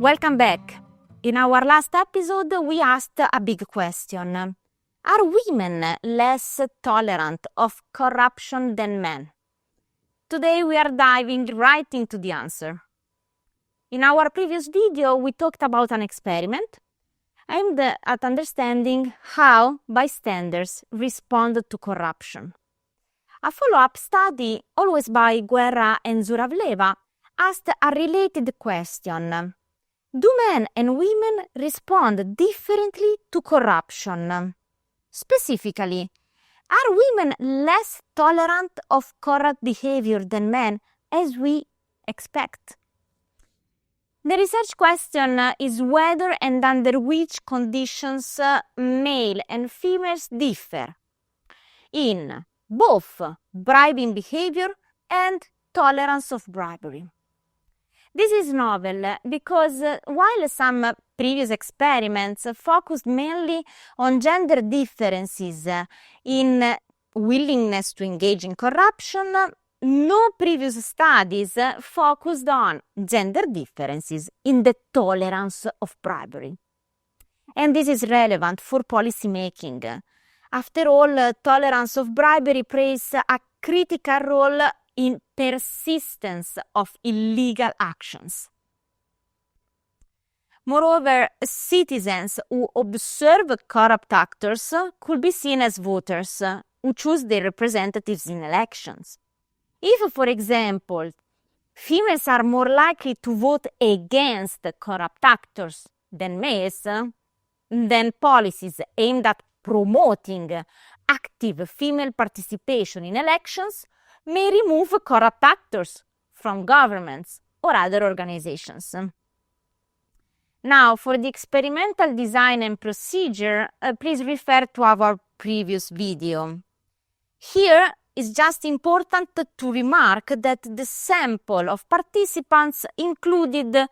Welcome back. In our last episode, we asked a big question. Are women less tolerant of corruption than men? Today we are diving right into the answer. In our previous video, we talked about an experiment aimed at understanding how bystanders respond to corruption. A follow-up study, always by Guerra and Zuravleva, asked a related question. Do men and women respond differently to corruption? Specifically, are women less tolerant of corrupt behavior than men, as we expect? The research question is whether and under which conditions male and females differ in both bribing behavior and tolerance of bribery. This is novel because while some previous experiments focused mainly on gender differences in willingness to engage in corruption, no previous studies focused on gender differences in the tolerance of bribery. And this is relevant for policy making. After all, tolerance of bribery plays a critical role in persistence of illegal actions. Moreover, citizens who observe corrupt actors could be seen as voters who choose their representatives in elections. If, for example, females are more likely to vote against corrupt actors than males, then policies aimed at promoting active female participation in elections may remove corrupt actors from governments or other organizations. Now, for the experimental design and procedure, please refer to our previous video. Here, it's just important to remark that the sample of participants included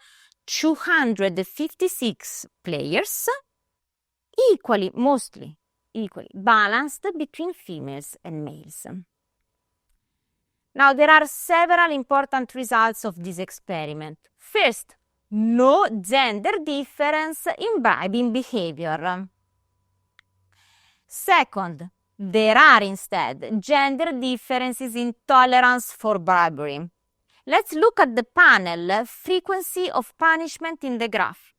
256 players, mostly equally balanced between females and males. Now, there are several important results of this experiment. First, no gender difference in bribing behavior. Second, there are instead gender differences in tolerance for bribery. Let's look at the panel frequency of punishment in the graph.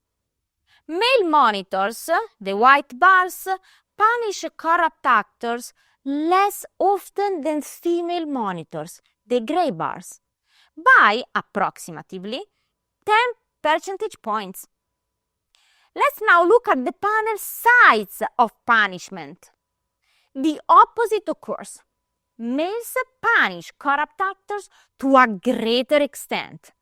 Male monitors, the white bars, punish corrupt actors less often than female monitors, the gray bars, by approximately 10 percentage points. Let's now look at the panel size of punishment. The opposite occurs. Males punish corrupt actors to a greater extent,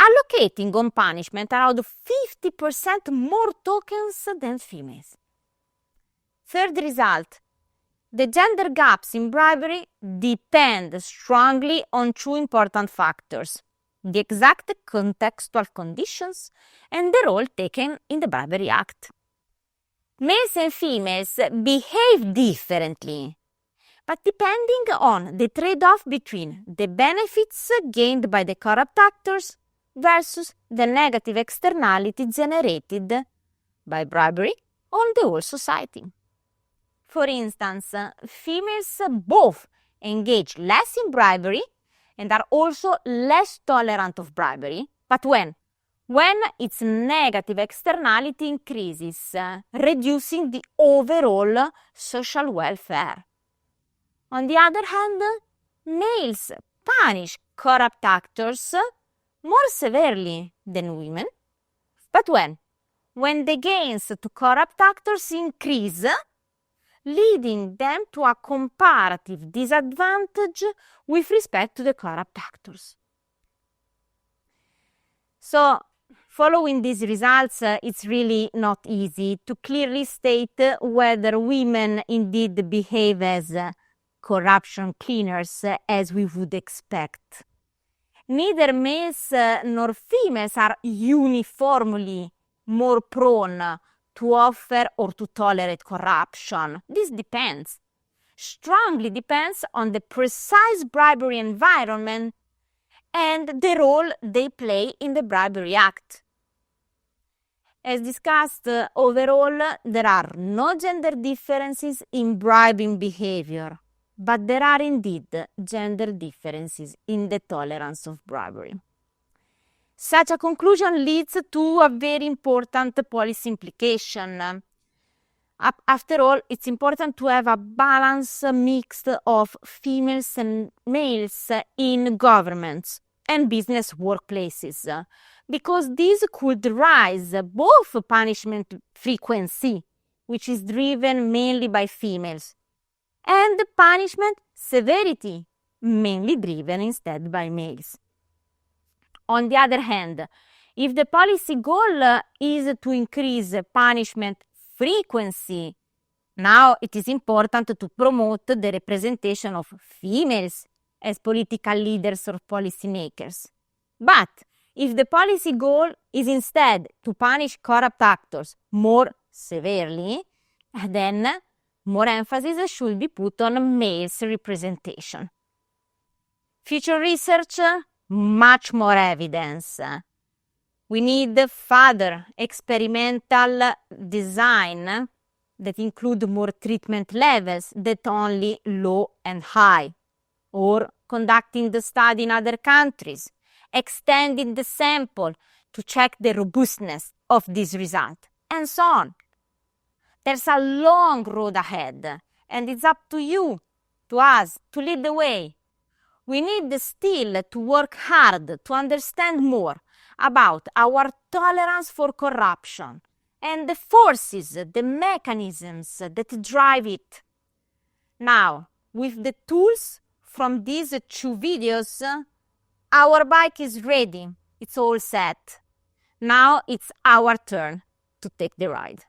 allocating on punishment around 50% more tokens than females. Third result. The gender gaps in bribery depend strongly on two important factors: the exact contextual conditions and the role taken in the bribery act. Males and females behave differently, but depending on the trade-off between the benefits gained by the corrupt actors versus the negative externality generated by bribery on the whole society. For instance, females both engage less in bribery and are also less tolerant of bribery, but when its negative externality increases, reducing the overall social welfare. On the other hand, males punish corrupt actors more severely than women, but when the gains to corrupt actors increase, leading them to a comparative disadvantage with respect to the corrupt actors. So, following these results, it's really not easy to clearly state whether women indeed behave as corruption cleaners as we would expect. Neither males nor females are uniformly more prone to offer or to tolerate corruption. This strongly depends on the precise bribery environment and the role they play in the bribery act. As discussed, overall, there are no gender differences in bribing behavior, but there are indeed gender differences in the tolerance of bribery. Such a conclusion leads to a very important policy implication. After all, it's important to have a balanced mix of females and males in governments and business workplaces, because this could rise both punishment frequency, which is driven mainly by females, and punishment severity, mainly driven instead by males. On the other hand, if the policy goal is to increase punishment frequency, now it is important to promote the representation of females as political leaders or policymakers. But if the policy goal is instead to punish corrupt actors more severely, then more emphasis should be put on males' representation. Future research, much more evidence. We need further experimental design that include more treatment levels than only low and high, or conducting the study in other countries, extending the sample to check the robustness of this result, and so on. There's a long road ahead, and it's up to you, to us, to lead the way. We need still to work hard to understand more about our tolerance for corruption and the forces, the mechanisms that drive it. Now, with the tools from these 2 videos, our bike is ready. It's all set. Now it's our turn to take the ride.